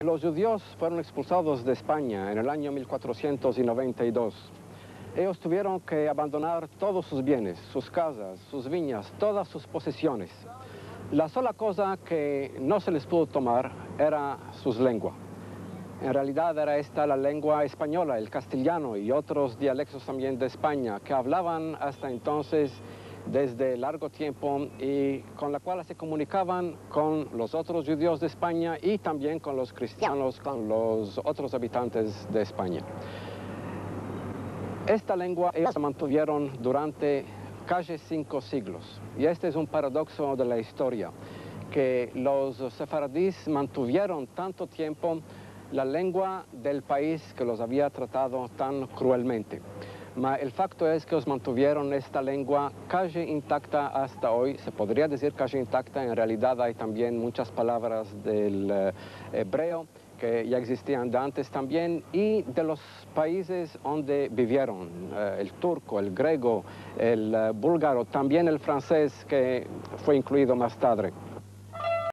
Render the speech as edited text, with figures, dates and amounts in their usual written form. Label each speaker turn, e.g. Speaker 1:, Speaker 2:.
Speaker 1: Los judíos fueron expulsados de España en el año 1492. Ellos tuvieron que abandonar todos sus bienes, sus casas, sus viñas, todas sus posesiones. La sola cosa que no se les pudo tomar era sus lenguas. En realidad era esta la lengua española, el castellano y otros dialectos también de España que hablaban hasta entonces desde largo tiempo y con la cual se comunicaban con los otros judíos de España y también con los cristianos, con los otros habitantes de España. Esta lengua ellos la mantuvieron durante casi 5 siglos y este es un paradoxo de la historia, que los sefaradíes mantuvieron tanto tiempo la lengua del país que los había tratado tan cruelmente. El facto es que os mantuvieron esta lengua casi intacta hasta hoy. Se podría decir casi intacta, en realidad hay también muchas palabras del hebreo que ya existían de antes también, y de los países donde vivieron, el turco, el griego, el búlgaro, también el francés que fue incluido más tarde.